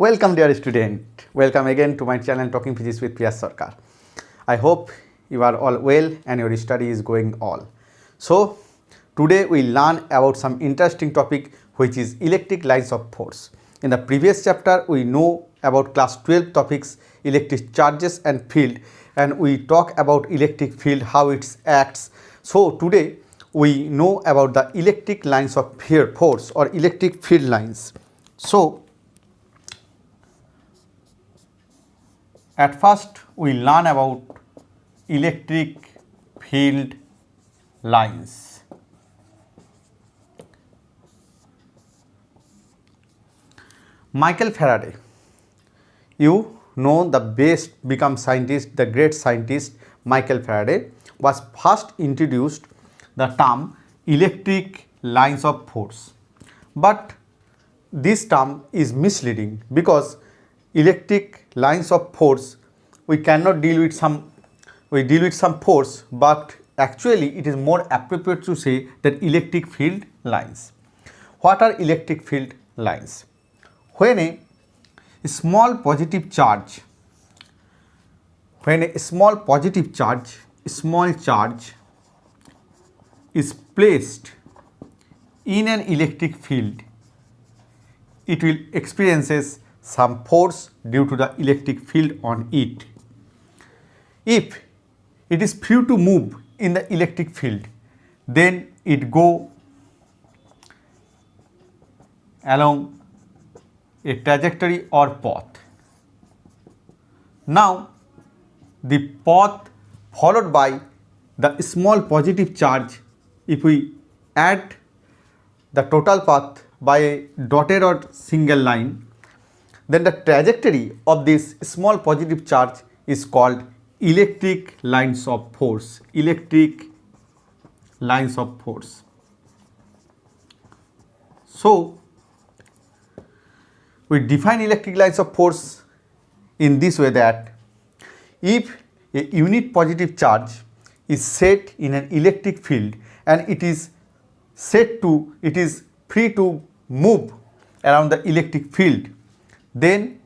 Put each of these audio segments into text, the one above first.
Welcome dear student, welcome again to my channel Talking Physics with Sarkar. I hope you are all well and your study is going all. So today we learn about some interesting topic which is electric lines of force. In the previous chapter we know about class 12 topics electric charges and field, and we talk about electric field, how it acts. So today we know about the electric lines of force or electric field lines. So at first we learn about electric field lines. Michael Faraday, you know the best become scientist, the great scientist Michael Faraday was first introduced the term electric lines of force. But this term is misleading because electric lines of force we cannot deal with some force, but actually it is more appropriate to say that electric field lines. What are electric field lines? When a small positive charge is placed in an electric field, it will experiences some force due to the electric field on it. If it is free to move in the electric field, then it go along a trajectory or path. Now the path followed by the small positive charge, if we add the total path by a dotted or single line, then the trajectory of this small positive charge is called electric lines of force. Electric lines of force. So we define electric lines of force in this way, that if a unit positive charge is set in an electric field and it is free to move around the electric field, then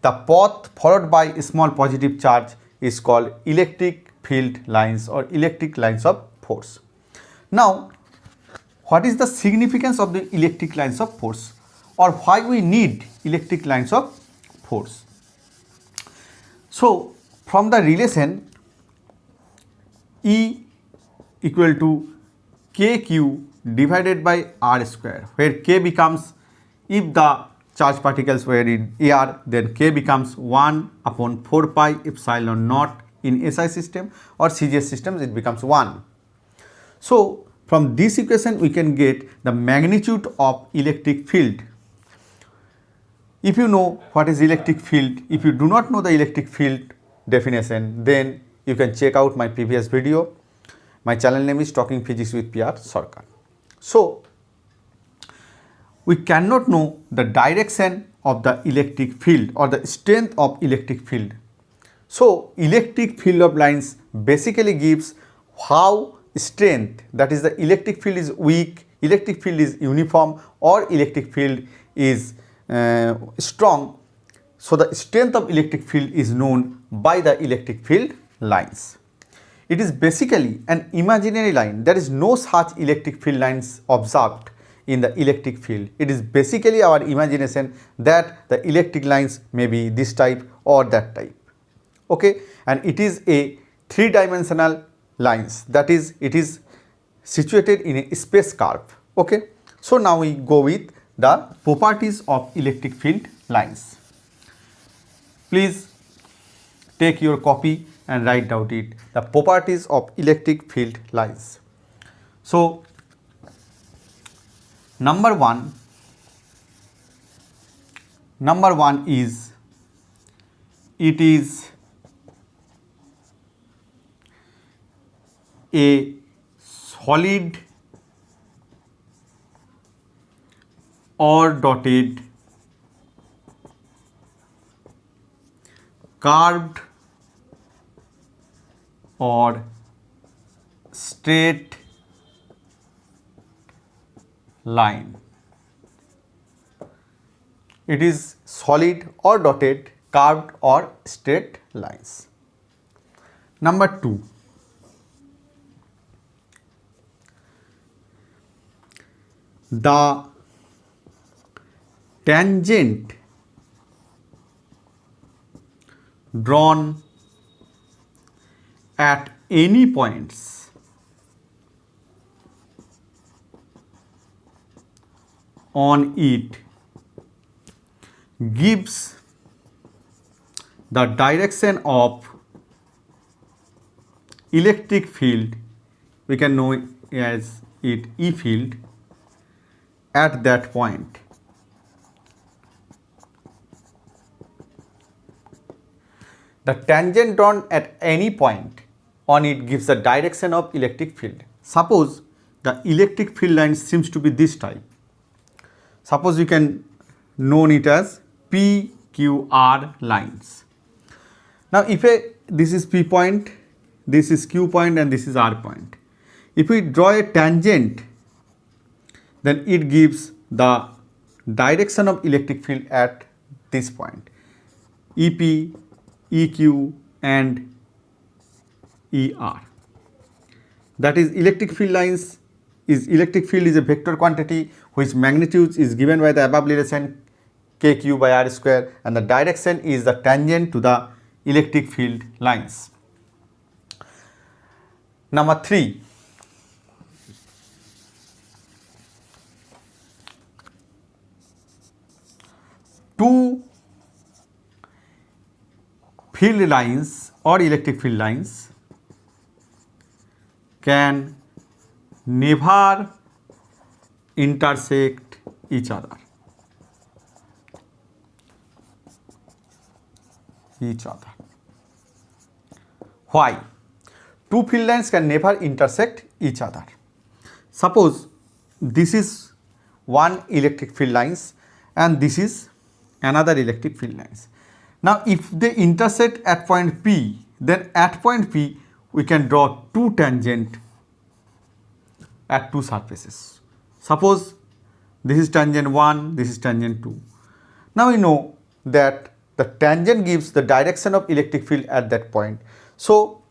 the path followed by a small positive charge is called electric field lines or electric lines of force. Now, what is the significance of the electric lines of force, or why we need electric lines of force? So, from the relation E equal to kq divided by r square, where k becomes, if the charge particles were in air, then k becomes 1 upon 4 pi epsilon naught in SI system, or CGS systems it becomes 1. So from this equation we can get the magnitude of electric field. If you know what is electric field, if you do not know the electric field definition, then you can check out my previous video. My channel name is Talking Physics with Sarkar. So we cannot know the direction of the electric field or the strength of electric field. So electric field of lines basically gives how strength, that is the electric field is weak, electric field is uniform, or electric field is strong. So the strength of electric field is known by the electric field lines. It is basically an imaginary line. There is no such electric field lines observed in the electric field. It is basically our imagination that the electric lines may be this type or that type. Okay, and it is a three-dimensional lines, that is, it is situated in a space curve. Okay, so now we go with the properties of electric field lines. Please take your copy and write down it, the properties of electric field lines. So number one is, it is a solid or dotted curved or straight line. it is solid or dotted, curved or straight lines. Number 2. The tangent drawn at any points on it gives the direction of electric field, we can know it as it E field, at that point. The tangent drawn at any point on it gives the direction of electric field. Suppose the electric field line seems to be this type. Suppose you can know it as PQR lines. Now if this is P point, this is Q point and this is R point. If we draw a tangent, then it gives the direction of electric field at this point. EP, EQ and ER. That is, electric field lines is electric field is a vector quantity which magnitude is given by the above relation KQ by R square, and the direction is the tangent to the electric field lines. Number 3. Two field lines or electric field lines can never intersect each other. Why? Two field lines can never intersect each other. Suppose this is one electric field lines and this is another electric field lines. Now if they intersect at point P, then at point P we can draw two tangent at two surfaces. Suppose this is tangent 1, this is tangent 2. Now we know that the tangent gives the direction of electric field at that point. So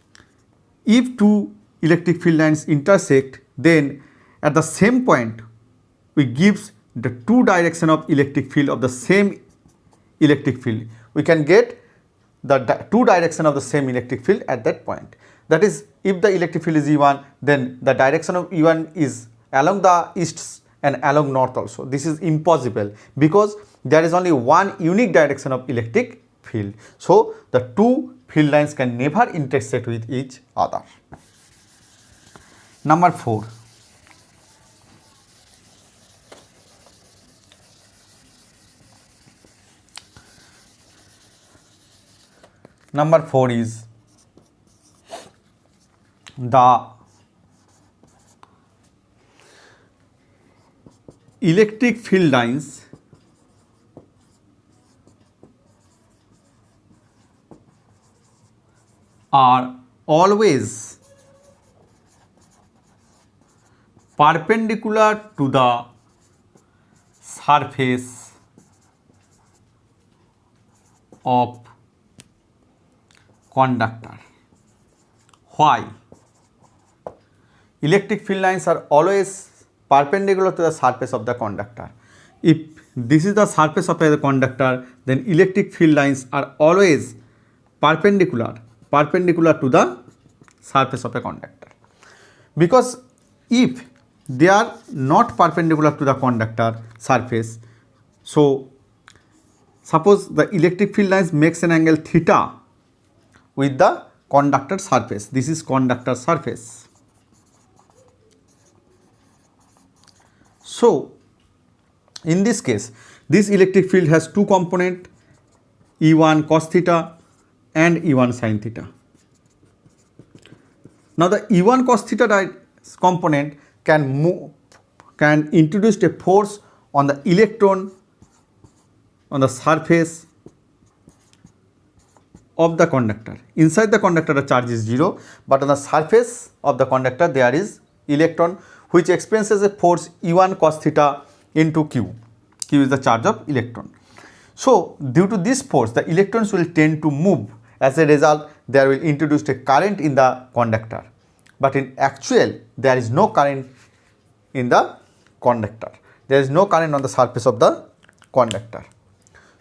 if two electric field lines intersect, then at the same point we gives the two direction of electric field of the same electric field. We can get the two direction of the same electric field at that point. That is, if the electric field is E1, then the direction of E1 is along the east and along north also. This is impossible because there is only one unique direction of electric field. So the two field lines can never intersect with each other. Number 4. Number 4 is the electric field lines are always perpendicular to the surface of conductor. Why? Electric field lines are always perpendicular to the surface of the conductor. If this is the surface of the conductor, then electric field lines are always perpendicular to the surface of a conductor. Because if they are not perpendicular to the conductor surface, so suppose the electric field lines makes an angle theta with the conductor surface. This is conductor surface. So in this case, this electric field has two components, E1 cos theta and E1 sin theta. Now the E1 cos theta component can introduce a force on the electron on the surface of the conductor. Inside the conductor the charge is 0, but on the surface of the conductor there is electron which experiences a force E1 cos theta into Q. Q is the charge of electron. So due to this force, the electrons will tend to move. As a result, there will introduce a current in the conductor. But in actual, there is no current in the conductor. There is no current on the surface of the conductor.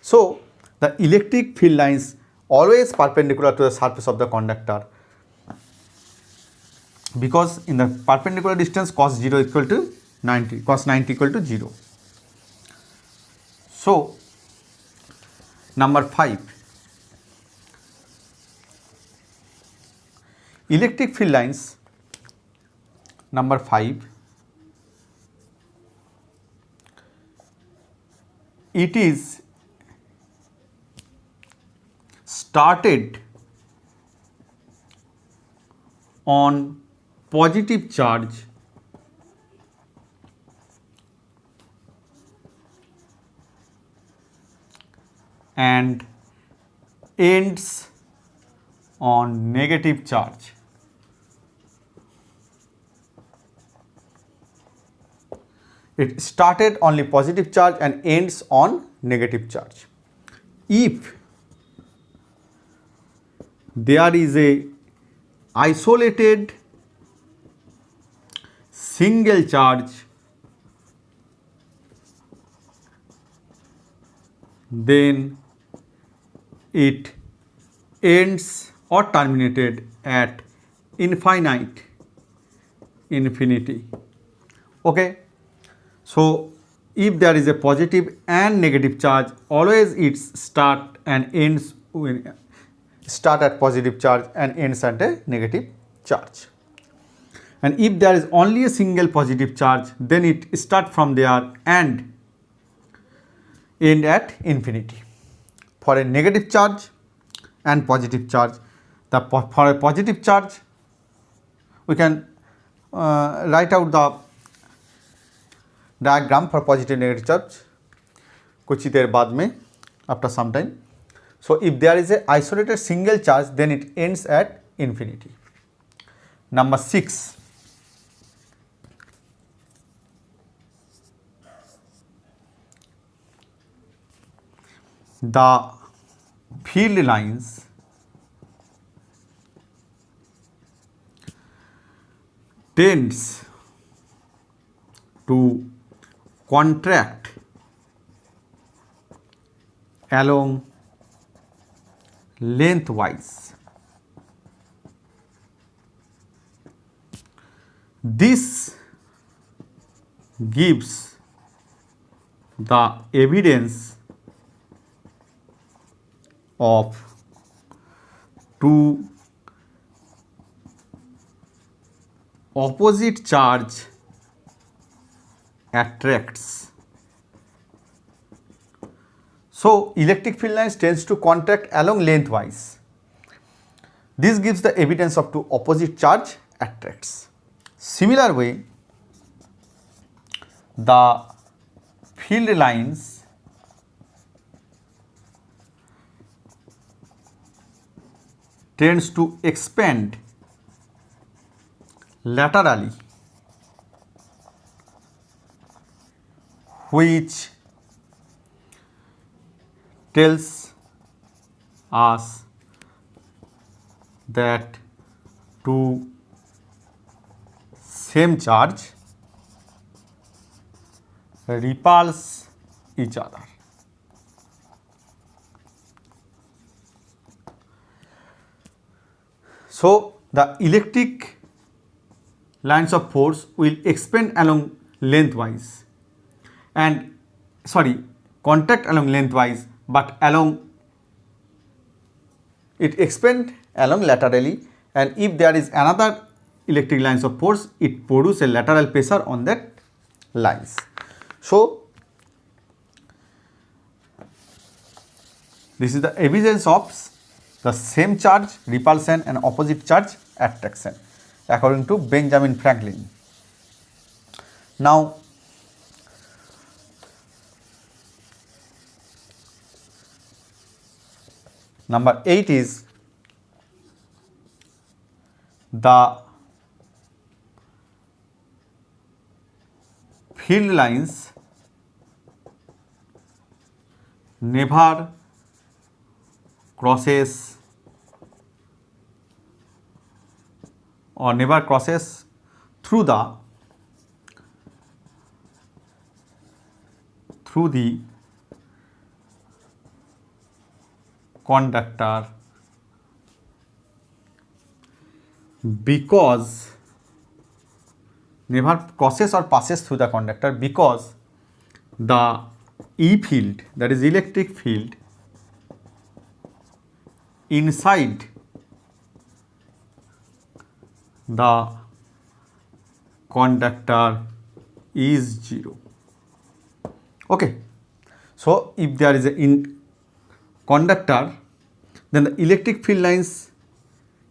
So the electric field lines always perpendicular to the surface of the conductor, because in the perpendicular distance cos 0 equal to 90, cos 90 equal to 0. So number 5, electric field lines, number 5, it is started on positive charge and ends on negative charge. It started only positive charge and ends on negative charge. If there is a isolated single charge, then it ends or terminated at infinity. Okay. So if there is a positive and negative charge, always it start and ends with start at positive charge and ends at a negative charge. And if there is only a single positive charge, then it start from there and end at infinity. For a negative charge and positive charge, for a positive charge, we can write out the diagram for positive negative charge कुछ ही देर बाद में, after some time. So if there is a isolated single charge, then it ends at infinity. Number 6, the field lines tends to contract along lengthwise. This gives the evidence of two opposite charge attracts. So electric field lines tends to contract along lengthwise. This gives the evidence of two opposite charge attracts. Similar way, the field lines tends to expand laterally, which tells us that two same charge repulse each other. So the electric lines of force will expand along lengthwise and contact along lengthwise, but it expand along laterally, and if there is another electric lines of force, it produce a lateral pressure on that lines. So this is the evidence of the same charge repulsion and opposite charge attraction according to Benjamin Franklin. Now number 8 is the field lines never crosses or never crosses through the conductor because never crosses or passes through the conductor because the E field, that is electric field, inside the conductor is 0. Okay, so if there is a conductor, then the electric field lines,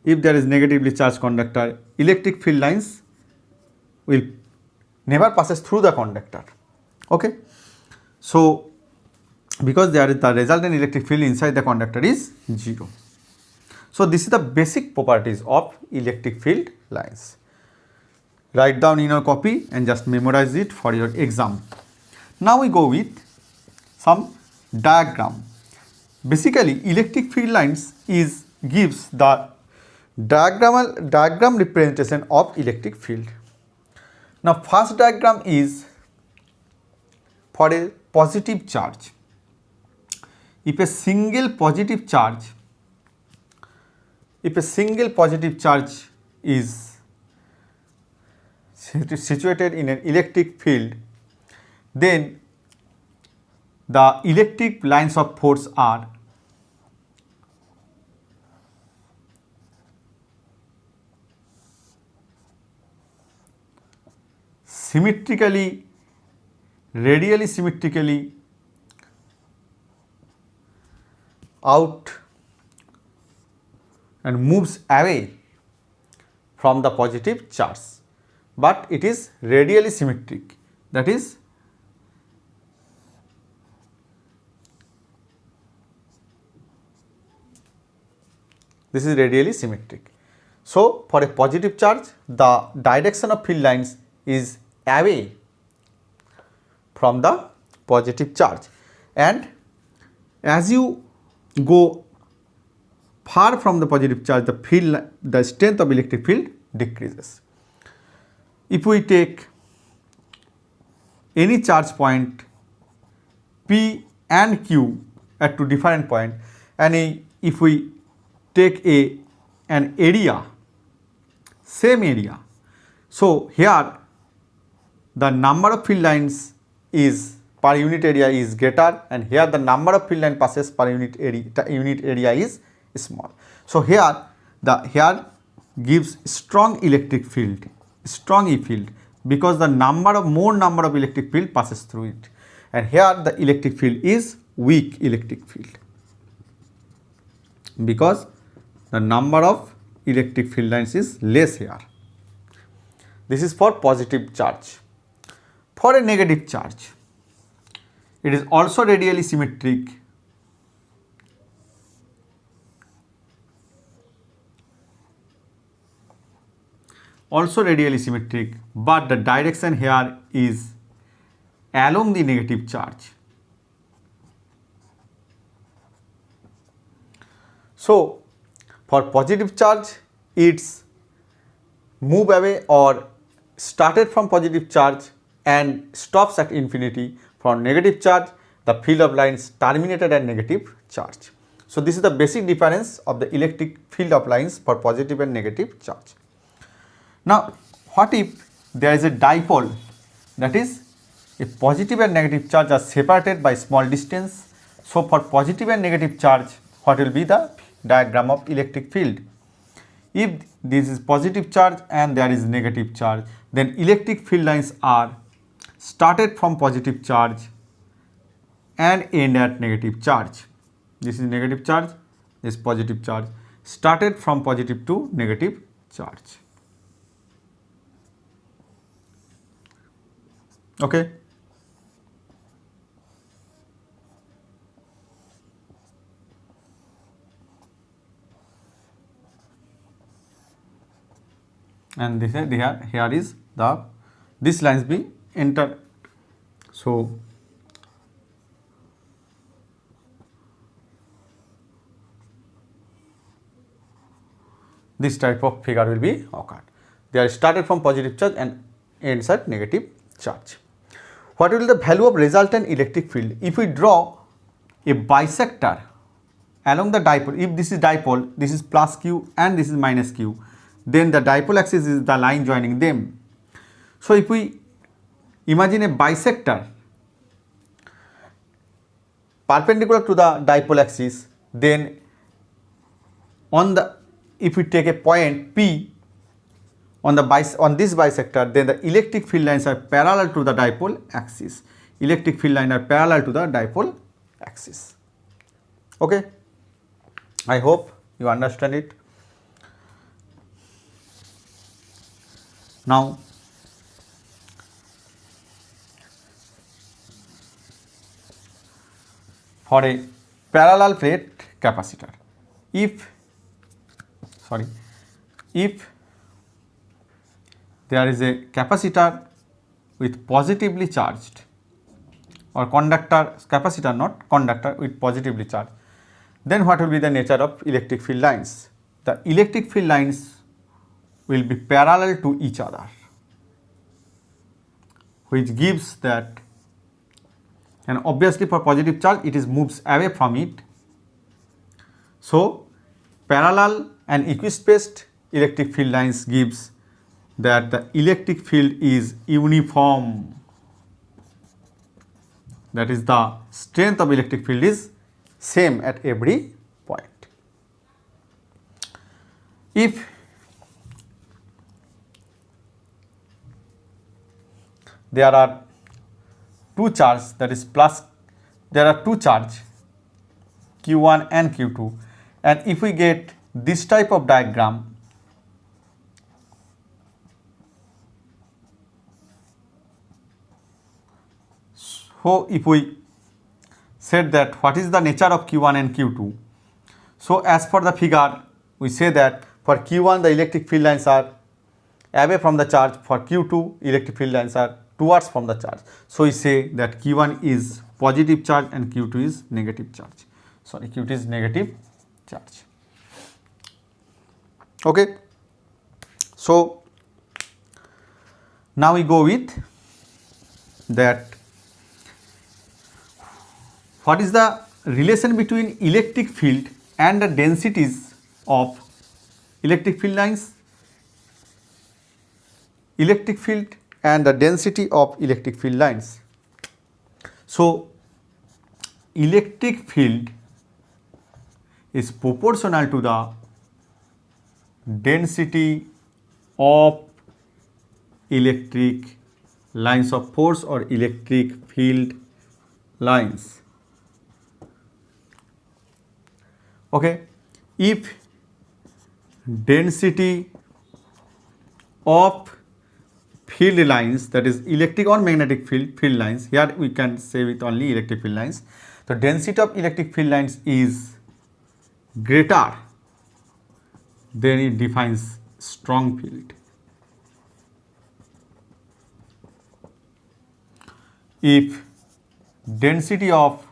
if there is negatively charged conductor, electric field lines will never passes through the conductor. Okay, so because there is the resultant electric field inside the conductor is 0. So this is the basic properties of electric field lines. Write down in your copy and just memorize it for your exam. Now we go with some diagram. Basically, electric field lines gives the diagram representation of electric field. Now, first diagram is for a positive charge. If a single positive charge is situated in an electric field, then the electric lines of force are radially symmetrically out and moves away from the positive charge, but it is radially symmetric, that is this is radially symmetric. So for a positive charge, the direction of field lines is away from the positive charge, and as you go far from the positive charge, the strength of electric field decreases. If we take any charge point P and Q at two different points, and if we take an area, same area, so here the number of field lines is per unit area is greater, and here the number of field line passes per unit area is small. So here gives strong electric field, strong E field, because the more number of electric field passes through it, and here the electric field is weak electric field because the number of electric field lines is less here. This is for positive charge. For a negative charge, it is also radially symmetric, but the direction here is along the negative charge. So for positive charge, it's move away or started from positive charge and stops at infinity. For negative charge, the field of lines terminated at negative charge. So this is the basic difference of the electric field of lines for positive and negative charge. Now, what if there is a dipole, that is a positive and negative charge are separated by small distance? So for positive and negative charge, what will be the diagram of electric field? If this is positive charge and there is negative charge, then electric field lines are started from positive charge and end at negative charge. This is negative charge, this is positive charge, started from positive to negative charge. Okay. And this here is this lines be entered. So this type of figure will be occurred. They are started from positive charge and ends at negative charge. What will be the value of resultant electric field? If we draw a bisector along the dipole, if this is dipole, this is plus q and this is minus q, then the dipole axis is the line joining them. So if we imagine a bisector perpendicular to the dipole axis, then if we take a point P on this bisector, then the electric field lines are parallel to the dipole axis. Electric field lines are parallel to the dipole axis. Okay, I hope you understand it. Now for a parallel plate capacitor, if there is a capacitor with positively charged, or capacitor not conductor with positively charged, then what will be the nature of electric field lines? The electric field lines will be parallel to each other, which gives that, and obviously for positive charge it is moves away from it. So parallel and equispaced electric field lines gives that the electric field is uniform. That is, the strength of electric field is same at every point. If there are two charges, that is there are two charges Q1 and Q2, and if we get this type of diagram, so if we said that what is the nature of Q1 and Q2, so as per the figure we say that for Q1 the electric field lines are away from the charge, for Q2 electric field lines are towards from the charge. So we say that Q1 is positive charge and Q2 is negative charge. Sorry, Q2 is negative charge. Okay. So now we go with that. What is the relation between electric field and the densities of electric field lines? Electric field and the density of electric field lines. So electric field is proportional to the density of electric lines of force or electric field lines. Okay, if density of field lines, that is electric or magnetic field lines, here we can say with only electric field lines, the density of electric field lines is greater, then it defines strong field. If density of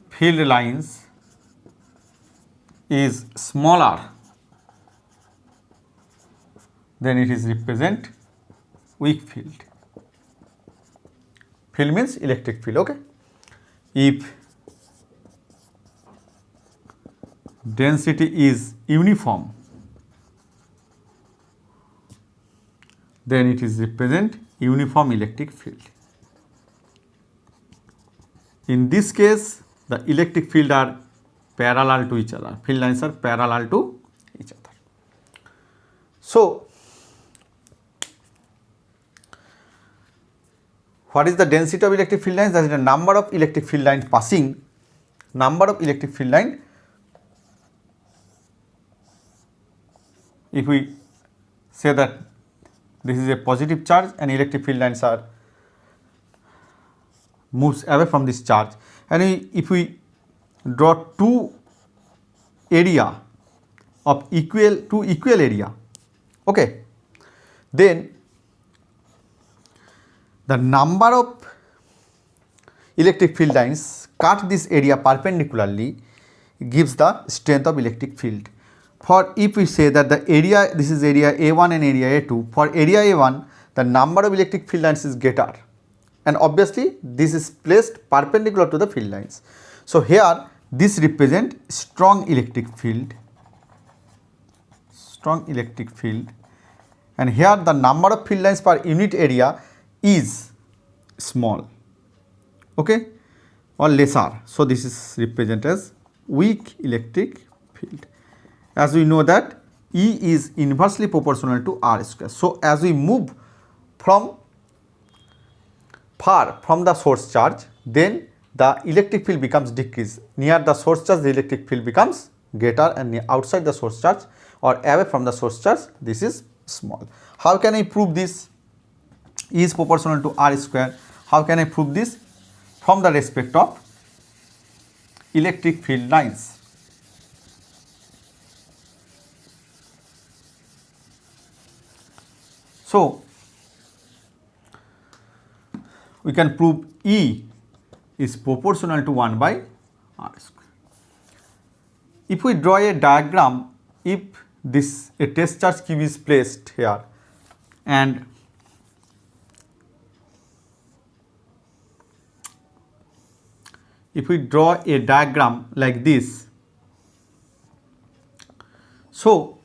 field lines is smaller, then it is represent weak field. Field means electric field. Okay. If density is uniform, then it is represent uniform electric field. In this case, the electric field are parallel to each other. Field lines are parallel to each other. So what is the density of electric field lines? That is the number of electric field lines passing. Number of electric field line. If we say that this is a positive charge and electric field lines are moves away from this charge, and if we draw two area of equal area, okay, then the number of electric field lines cut this area perpendicularly gives the strength of electric field. For if we say that the area, this is area A1 and area A2, for area A1 the number of electric field lines is greater, and obviously this is placed perpendicular to the field lines. So here this represent strong electric field, and here the number of field lines per unit area is small, okay, or lesser. So this is represented as weak electric field. As we know that E is inversely proportional to R square. So as we move from far from the source charge, then the electric field becomes decreased. Near the source charge the electric field becomes greater, and outside the source charge or away from the source charge this is small. How can I prove this? E is proportional to R square. How can I prove this? From the respect of electric field lines. So we can prove E is proportional to 1 by R square. If we draw a diagram, if this a test charge Q is placed here, and if we draw a diagram like this, so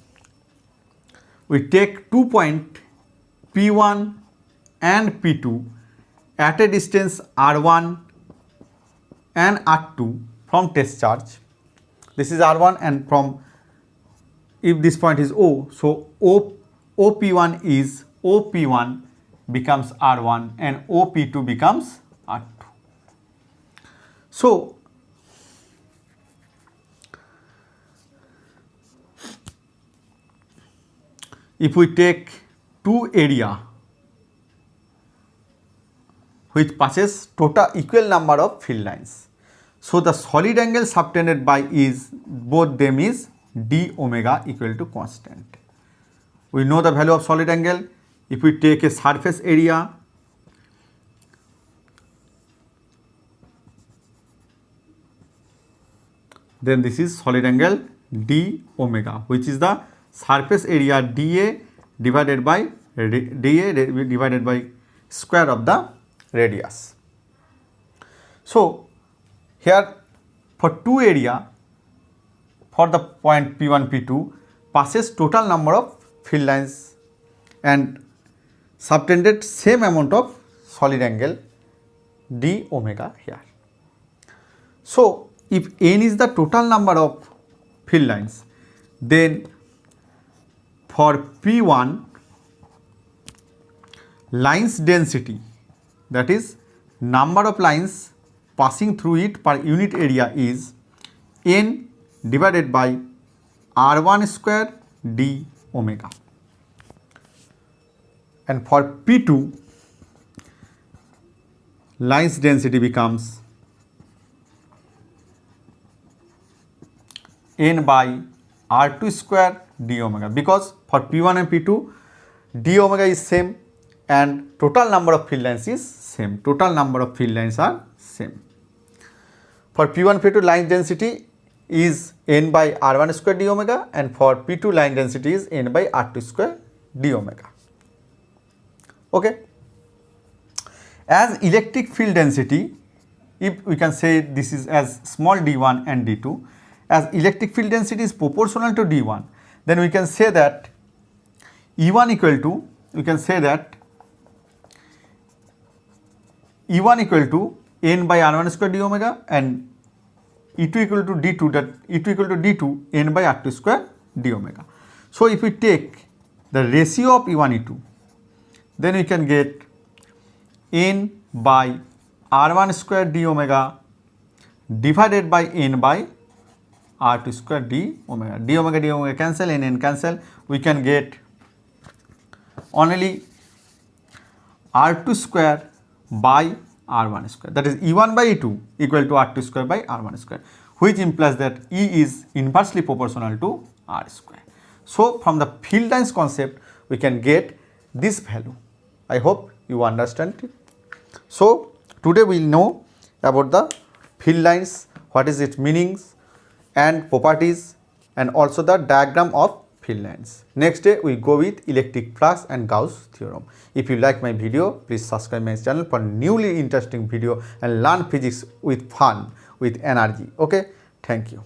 we take 2 points P1 and P2 at a distance R1 and R2 from test charge. This is R1, and from, if this point is O, so OP1 becomes R1 and OP2 becomes R2. So if we take two area which passes total equal number of field lines, so the solid angle subtended by is both them is d omega equal to constant. We know the value of solid angle. If we take a surface area, then this is solid angle d omega, which is the surface area dA divided by square of the radius. So here for two area, for the point P1, P2 passes total number of field lines and subtended same amount of solid angle d omega here. So if n is the total number of field lines, then for P1 lines density, that is number of lines passing through it per unit area, is n divided by R1 square d omega. And for P2 lines density becomes n by R2 square d omega, because for P1 and P2 d omega is same and total number of field lines is same. Total number of field lines are same. For P1, P2 line density is n by R1 square d omega, and for P2 line density is n by R2 square d omega. Okay. As electric field density, if we can say this is as small d1 and d2, as electric field density is proportional to d1, then we can say that E1 equal to, we can say that E1 equal to n by R1 square d omega, and E2 equal to d2, that E2 equal to d2 n by R2 square d omega. So if we take the ratio of E1 E2, then we can get n by R1 square d omega divided by n by R2 square d omega. D omega cancel, n cancel. We can get only R2 square by R1 square, that is E1 by E2 equal to R2 square by R1 square, which implies that E is inversely proportional to R square. So from the field lines concept we can get this value. I hope you understand it. So today we will know about the field lines, what is its meanings, and properties and also the diagram of field lines. Next day we go with electric flux and Gauss theorem. If you like my video, please subscribe my channel for newly interesting video and learn physics with fun, with energy. Okay, thank you.